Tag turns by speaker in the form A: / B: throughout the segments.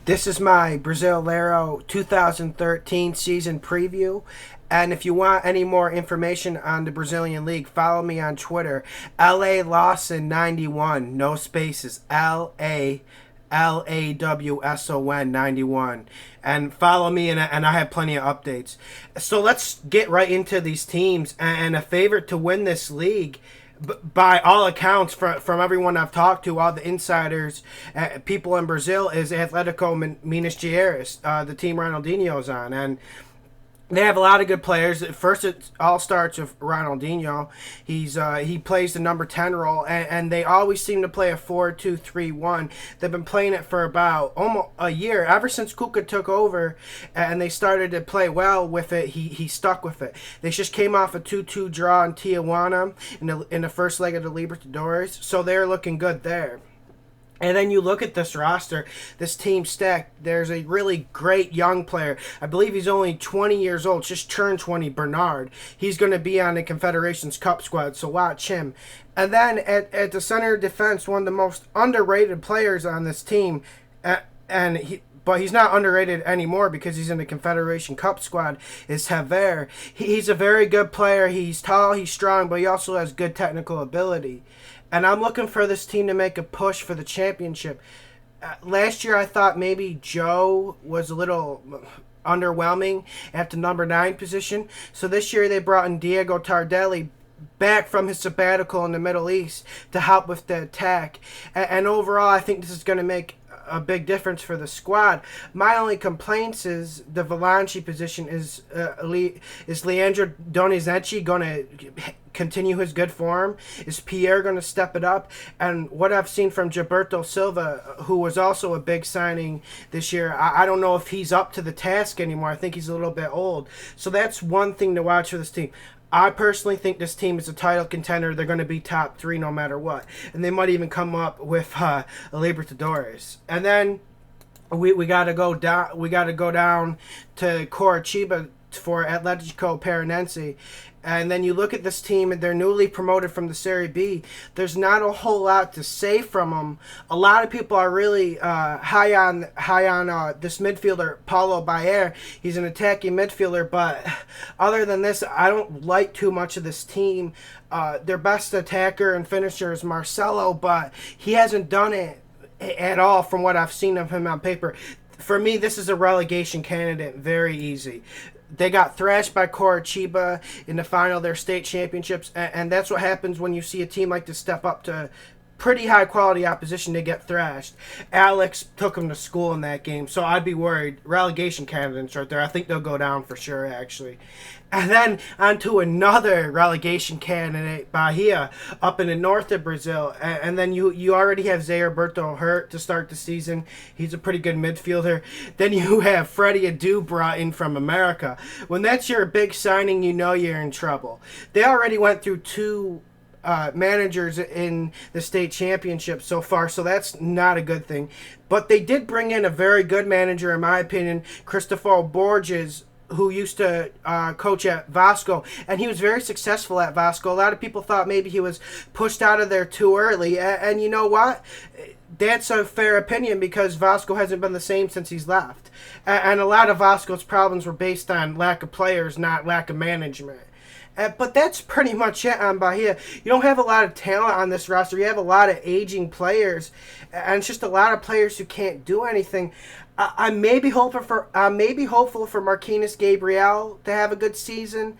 A: This is my Brasileirao 2013 season preview. And if you want any more information on the Brazilian League, follow me on Twitter. LA Lawson 91, no spaces. LAWSON 91. And follow me, and I have plenty of updates. So let's get right into these teams. And a favorite to win this league, by all accounts, from everyone I've talked to, all the insiders, people in Brazil, is Atletico Minas Gerais, the team Ronaldinho's on. And they have a lot of good players. First, it all starts with Ronaldinho. He plays the number 10 role, and they always seem to play a 4-2-3-1. They've been playing it for about almost a year, ever since Cuca took over, and they started to play well with it. He stuck with it. They just came off a 2-2 draw in Tijuana in the first leg of the Libertadores, so they're looking good there. And then you look at this roster, this team stack. There's a really great young player. I believe he's only 20 years old, just turned 20, Bernard. He's going to be on the Confederations Cup squad, so watch him. And then at the center of defense, one of the most underrated players on this team, but he's not underrated anymore because he's in the Confederation Cup squad, is Javier. He's a very good player. He's tall, he's strong, but he also has good technical ability. And I'm looking for this team to make a push for the championship. Last year, I thought maybe Joe was a little underwhelming at the number 9 position. So this year, they brought in Diego Tardelli back from his sabbatical in the Middle East to help with the attack. And overall, I think this is going to make a big difference for the squad. My only complaints is the volante position. Is Leandro Donizetti going to continue his good form? Is Pierre going to step it up? And what I've seen from Gilberto Silva, who was also a big signing this year, I don't know if he's up to the task anymore. I think he's a little bit old. So that's one thing to watch for this team. I personally think this team is a title contender. They're going to be top 3 no matter what. And they might even come up with a Libertadores. And then we got to go down. We got to go down to Curitiba for Atlético Paranaense. And then you look at this team, and they're newly promoted from the Serie B. There's not a whole lot to say from them. A lot of people are really high on this midfielder, Paolo. He's an attacking midfielder, but other than this, I don't like too much of this team. Their best attacker and finisher is Marcelo, but he hasn't done it at all from what I've seen of him on paper. For me, this is a relegation candidate, very easy. They got thrashed by Curitiba in the final of their state championships, and that's what happens when you see a team like this step up to pretty high-quality opposition. They get thrashed. Alex took them to school in that game, so I'd be worried. Relegation candidates right there. I think they'll go down for sure, actually. And then on to another relegation candidate, Bahia, up in the north of Brazil. And then you already have Zé Roberto hurt to start the season. He's a pretty good midfielder. Then you have Freddie Adu brought in from America. When that's your big signing, you know you're in trouble. They already went through 2 managers in the state championship so far, so that's not a good thing. But they did bring in a very good manager, in my opinion, Cristoforo Borges, who used to coach at Vasco, and he was very successful at Vasco. A lot of people thought maybe he was pushed out of there too early, and you know what? That's a fair opinion because Vasco hasn't been the same since he's left. And a lot of Vasco's problems were based on lack of players, not lack of management. But that's pretty much it on Bahia. You don't have a lot of talent on this roster. You have a lot of aging players, and it's just a lot of players who can't do anything. I may be hopeful for Marquinhos Gabriel to have a good season,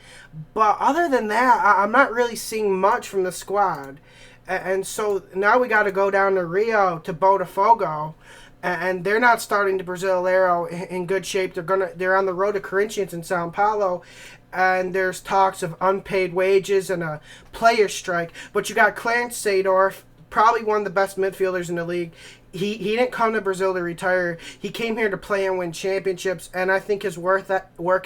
A: but other than that, I'm not really seeing much from the squad. And so now we got to go down to Rio to Botafogo, and they're not starting the Brasileirao in good shape. They're on the road to Corinthians in Sao Paulo, and there's talks of unpaid wages and a player strike. But you got Clarence Seedorf, probably one of the best midfielders in the league. He didn't come to Brazil to retire. He came here to play and win championships, and I think his work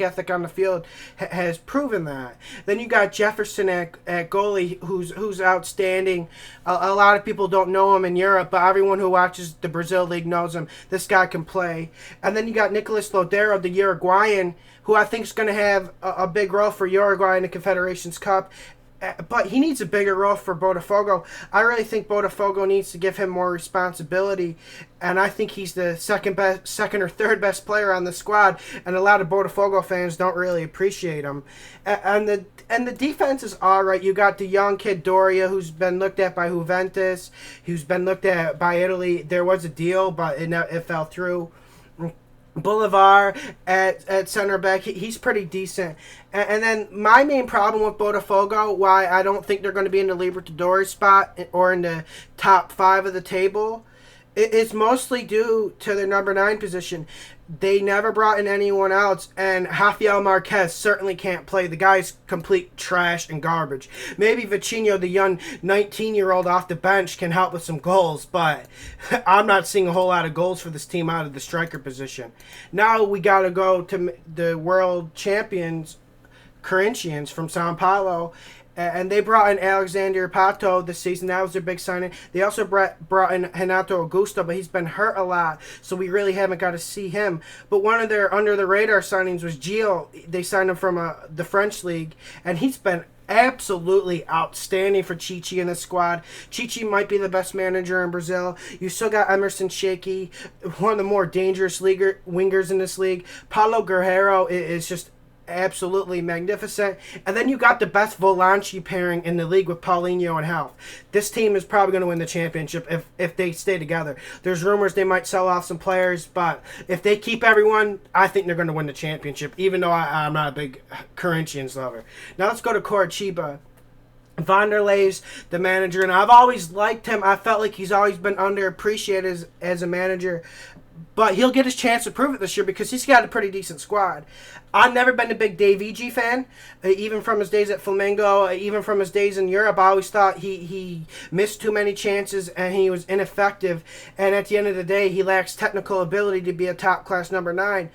A: ethic on the field has proven that. Then you got Jefferson at goalie, who's outstanding. A lot of people don't know him in Europe, but everyone who watches the Brazil League knows him. This guy can play. And then you got Nicolas Lodeiro, the Uruguayan, who I think is going to have a big role for Uruguay in the Confederations Cup. But he needs a bigger role for Botafogo. I really think Botafogo needs to give him more responsibility, and I think he's the second or third best player on the squad. And a lot of Botafogo fans don't really appreciate him. And the defense is all right. You got the young kid Doria, who's been looked at by Juventus, who's been looked at by Italy. There was a deal, but it fell through. Bolivar at center back, he's pretty decent. And then my main problem with Botafogo, why I don't think they're going to be in the Libertadores spot or in the top 5 of the table, it's mostly due to their number 9 position. They never brought in anyone else, and Rafael Marquez certainly can't play. The guy's complete trash and garbage. Maybe Vitinho, the young 19-year-old off the bench, can help with some goals, but I'm not seeing a whole lot of goals for this team out of the striker position. Now we got to go to the world champions, Corinthians from Sao Paulo, and they brought in Alexander Pato this season. That was their big signing. They also brought in Renato Augusto, but he's been hurt a lot, so we really haven't got to see him. But one of their under-the-radar signings was Gio. They signed him from the French league, and he's been absolutely outstanding for Chichi in the squad. Chichi might be the best manager in Brazil. You still got Emerson Sheiki, one of the more dangerous wingers in this league. Paulo Guerrero is just absolutely magnificent. And then you got the best Volante pairing in the league with Paulinho and Health. This team is probably going to win the championship if they stay together. There's rumors they might sell off some players, but if they keep everyone, I think they're going to win the championship, even though I'm not a big Corinthians lover. Now let's go to Coritiba. Vanderlei's the manager, and I've always liked him. I felt like he's always been underappreciated as a manager, but he'll get his chance to prove it this year because he's got a pretty decent squad. I've never been a big Dave Ig fan, even from his days at Flamengo, even from his days in Europe. I always thought he missed too many chances and he was ineffective, and at the end of the day, he lacks technical ability to be a top-class number 9.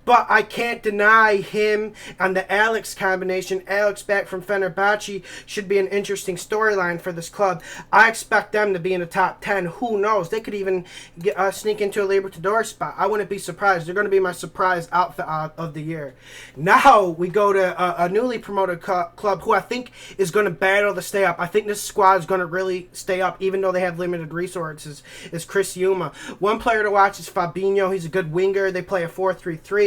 A: But I can't deny him and the Alex combination. Alex back from Fenerbahce should be an interesting storyline for this club. I expect them to be in the top 10. Who knows? They could even sneak into a Libertadores spot. I wouldn't be surprised. They're going to be my surprise outfit of the year. Now we go to a newly promoted club who I think is going to battle to stay up. I think this squad is going to really stay up even though they have limited resources. Is Criciúma. One player to watch is Fabinho. He's a good winger. They play a 4-3-3.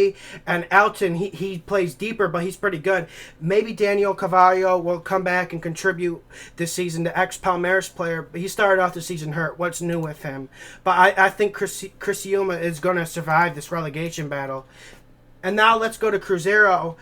A: And Elton, he plays deeper, but he's pretty good. Maybe Daniel Carvalho will come back and contribute this season, the ex-Palmeiras player. But he started off the season hurt. What's new with him? But I think Criciúma is going to survive this relegation battle. And now let's go to Cruzeiro.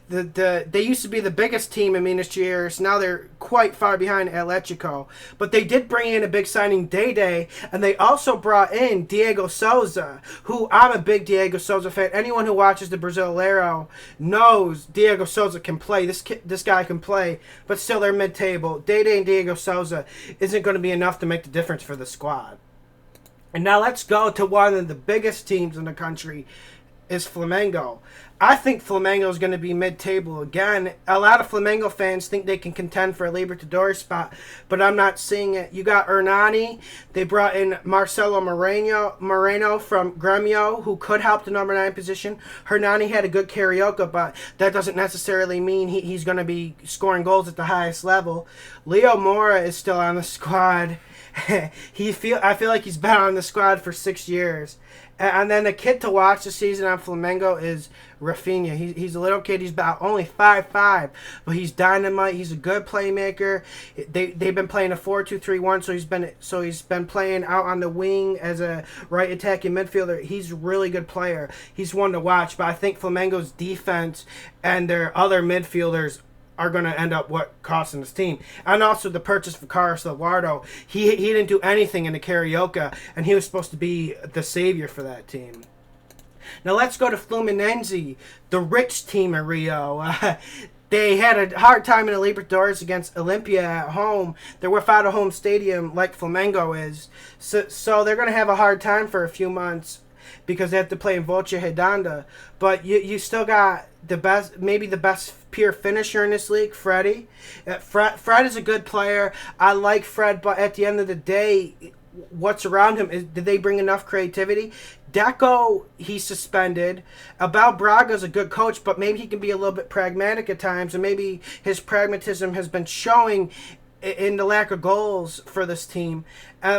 A: They used to be the biggest team in Minas Gerais. Now they're quite far behind Atlético. But they did bring in a big signing, Dede, and they also brought in Diego Souza, who I'm a big Diego Souza fan. Anyone who watches the Brasileirao knows Diego Souza can play. This guy can play, but still they're mid-table. Dede and Diego Souza isn't going to be enough to make the difference for the squad. And now let's go to one of the biggest teams in the country, is Flamengo. I think Flamengo is going to be mid-table again. A lot of Flamengo fans think they can contend for a Libertadores spot, but I'm not seeing it. You got Hernani. They brought in Marcelo Moreno from Grmio, who could help the number 9 position. Hernani had a good Carioca, but that doesn't necessarily mean he's going to be scoring goals at the highest level. Leo Mora is still on the squad. I feel like he's been on the squad for 6 years. And then the kid to watch this season on Flamengo is Rafinha. He's a little kid. He's about only 5'5", but he's dynamite. He's a good playmaker. They've been playing a 4-2-3-1, so he's been playing out on the wing as a right attacking midfielder. He's a really good player. He's one to watch, but I think Flamengo's defense and their other midfielders are going to end up costing this team. And also the purchase for Carlos Eduardo. He didn't do anything in the Carioca, and he was supposed to be the savior for that team. Now let's go to Fluminense, the rich team in Rio. They had a hard time in the Libertadores against Olympia at home. They're without a home stadium like Flamengo is. So they're going to have a hard time for a few months because they have to play in Volta Redonda. But you still got maybe the best pure finisher in this league, Freddie. Fred is a good player. I like Fred, but at the end of the day, what's around him. Did they bring enough creativity? Deco, he's suspended. Abel Braga's a good coach, but maybe he can be a little bit pragmatic at times, and maybe his pragmatism has been showing in the lack of goals for this team.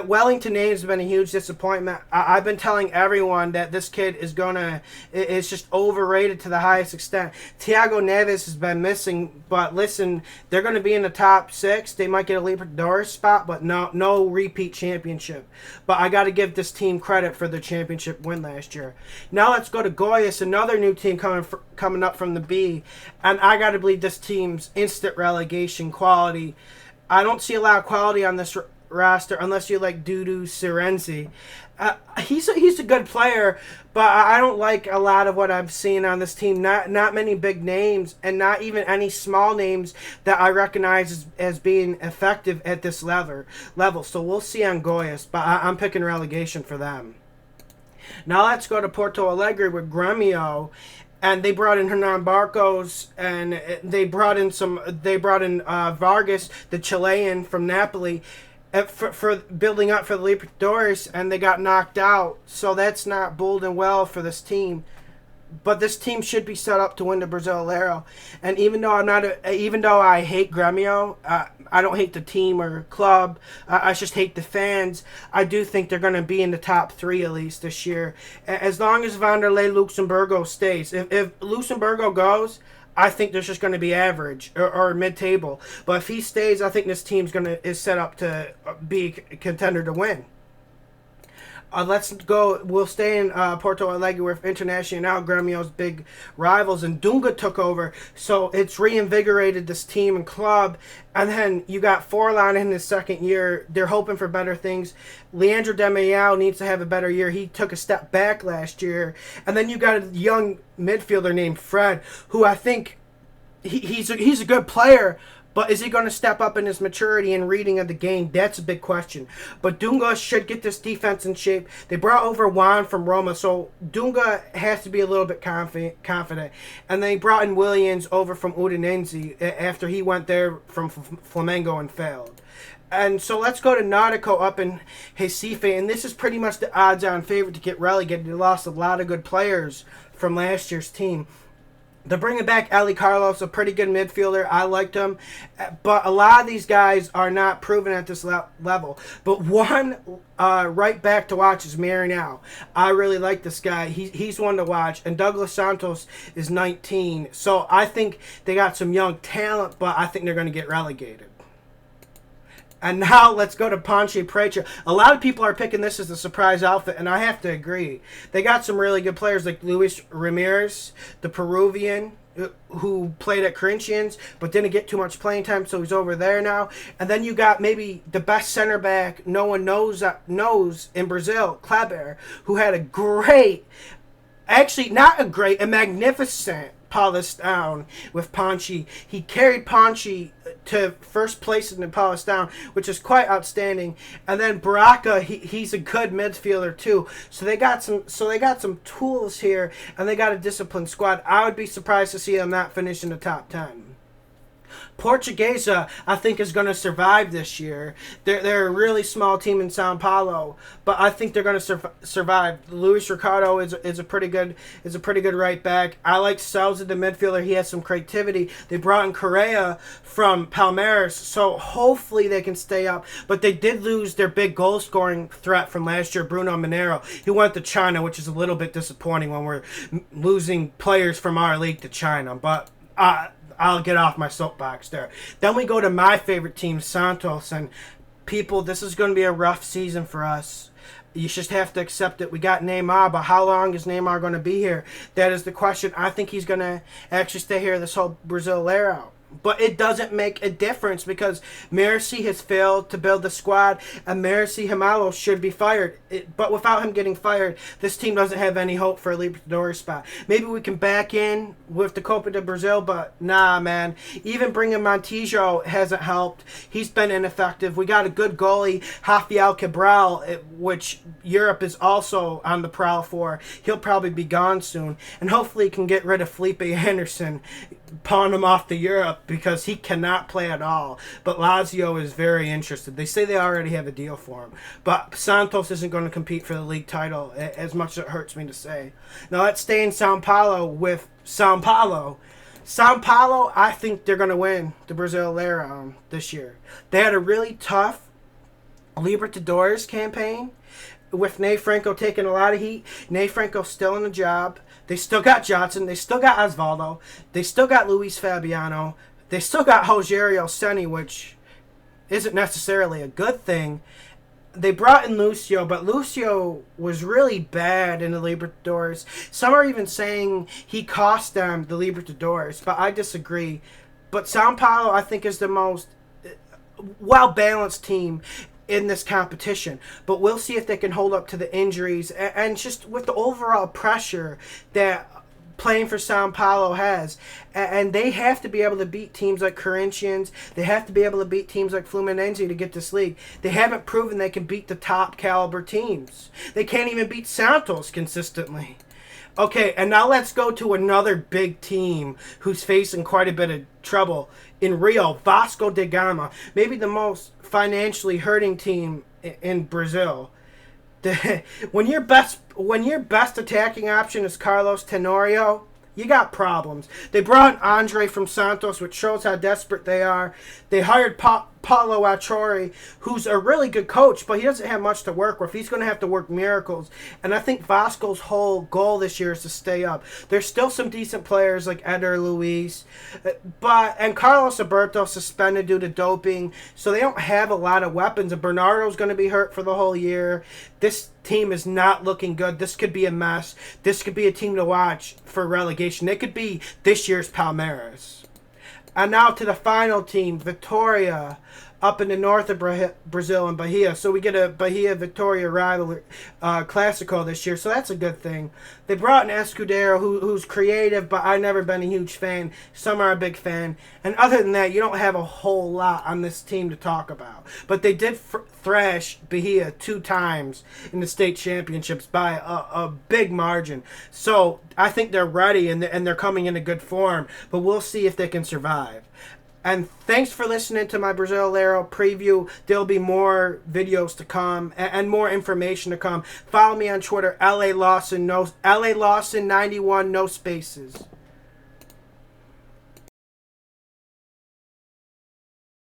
A: Wellington Names has been a huge disappointment. I've been telling everyone that this kid is just overrated to the highest extent. Thiago Neves has been missing, but listen, they're going to be in the top 6. They might get a Libertadores spot, but no repeat championship. But I got to give this team credit for the championship win last year. Now let's go to Goiás, another new team coming up from the B, and I got to believe this team's instant relegation quality. I don't see a lot of quality on this roster unless you like Dudu Sirenzi. He's a good player, but I don't like a lot of what I've seen on this team. Not many big names, and not even any small names that I recognize as being effective at this level. So we'll see on Goiás, but I'm picking relegation for them. Now let's go to Porto Alegre with Grmio. And they brought in Hernan Barcos, and they brought in Vargas, the Chilean from Napoli, for building up for the Libertadores, and they got knocked out. So that's not boding well for this team. But this team should be set up to win the Brasileirao. And even though I hate Gremio, I don't hate the team or club. I just hate the fans. I do think they're going to be in the top 3 at least this year, as long as Vanderlei Luxemburgo stays. If Luxemburgo goes, I think there's just going to be average or mid-table. But if he stays, I think this team's is set up to be a contender to win. Let's go. We'll stay in Porto Alegre with Internacional, Gremio's big rivals, and Dunga took over, so it's reinvigorated this team and club. And then you got Forlan in his second year. They're hoping for better things. Leandro Damiao needs to have a better year. He took a step back last year. And then you got a young midfielder named Fred, who I think he's a good player. But is he going to step up in his maturity and reading of the game? That's a big question. But Dunga should get this defense in shape. They brought over Juan from Roma, so Dunga has to be a little bit confident. And they brought in Williams over from Udinese after he went there from Flamengo and failed. And so let's go to Nautico up in Recife, and this is pretty much the odds-on favorite to get relegated. They lost a lot of good players from last year's team. They're bringing back Eli Carlos, a pretty good midfielder. I liked him. But a lot of these guys are not proven at this level. But one right back to watch is Marinho. I really like this guy. He's one to watch. And Douglas Santos is 19. So I think they got some young talent, but I think they're going to get relegated. And now let's go to Ponte Preta. A lot of people are picking this as a surprise outfit, and I have to agree. They got some really good players like Luis Ramirez, the Peruvian, who played at Corinthians but didn't get too much playing time, so he's over there now. And then you got maybe the best center back no one knows in Brazil, Kleber, who had a magnificent Paulistão with Ponte. He carried Ponte to first place in the Paulistão, which is quite outstanding. And then Baraka, he's a good midfielder too. So they got some tools here, and they got a disciplined squad. I would be surprised to see them not finish in the top 10. Portuguesa, I think, is going to survive this year. They're a really small team in Sao Paulo, but I think they're going to survive. Luis Ricardo is a pretty good right back. I like Sousa, the midfielder. He has some creativity. They brought in Correa from Palmeiras, so hopefully they can stay up. But they did lose their big goal scoring threat from last year, Bruno Mineiro. He went to China, which is a little bit disappointing when we're losing players from our league to China. But I'll get off my soapbox there. Then we go to my favorite team, Santos. And people, this is going to be a rough season for us. You just have to accept it. We got Neymar, but how long is Neymar going to be here? That is the question. I think he's going to actually stay here this whole Brasileirao. But it doesn't make a difference because Mercy has failed to build the squad, and Mercy Hamalo should be fired. But without him getting fired, this team doesn't have any hope for a Libertadores spot. Maybe we can back in with the Copa do Brazil, but nah, man. Even bringing Montijo hasn't helped. He's been ineffective. We got a good goalie, Rafael Cabral, which Europe is also on the prowl for. He'll probably be gone soon. And hopefully can get rid of Felipe Anderson. pawn him off to Europe because he cannot play at all. But Lazio is very interested. They say they already have a deal for him. But Santos isn't going to compete for the league title, as much as it hurts me to say. Now let's stay in Sao Paulo with Sao Paulo. Sao Paulo, I think they're going to win the Brasileirao this year. They had a really tough Libertadores campaign with Ney Franco taking a lot of heat. Ney Franco's still in the job. They still got Johnson. They still got Osvaldo. They still got Luis Fabiano. They still got Rogerio Ceni, which isn't necessarily a good thing. They brought in Lucio, but Lucio was really bad in the Libertadores. Some are even saying he cost them the Libertadores, but I disagree. But Sao Paulo, I think, is the most well-balanced team in this competition. But we'll see if they can hold up to the injuries and just with the overall pressure that playing for Sao Paulo has. And they have to be able to beat teams like Corinthians. They have to be able to beat teams like Fluminense to get this league. They haven't proven they can beat the top caliber teams. They can't even beat Santos consistently. Okay, and now let's go to another big team who's facing quite a bit of trouble in Rio, Vasco Da Gama. Maybe the most financially hurting team in Brazil. When your best attacking option is Carlos Tenorio, you got problems. They brought Andre from Santos, which shows how desperate they are. They hired Paolo Achori, who's a really good coach, but he doesn't have much to work with. He's going to have to work miracles. And I think Vasco's whole goal this year is to stay up. There's still some decent players like Eder Luis, and Carlos Alberto suspended due to doping, so they don't have a lot of weapons. And Bernardo's going to be hurt for the whole year. This team is not looking good. This could be a mess. This could be a team to watch for relegation. They could be this year's Palmeiras. And now to the final team, Vitória, up in the north of Brazil and Bahia. So we get a Bahia-Vitória rivalry Clásico this year, so that's a good thing. They brought in Escudero, who's creative, but I've never been a huge fan. Some are a big fan. And other than that, you don't have a whole lot on this team to talk about. But they did thrash Bahia 2 times in the state championships by a big margin. So I think they're ready and they're coming into good form. But we'll see if they can survive. And thanks for listening to my Brasileirao preview. There'll be more videos to come and more information to come. Follow me on Twitter, LA Lawson 91, no spaces.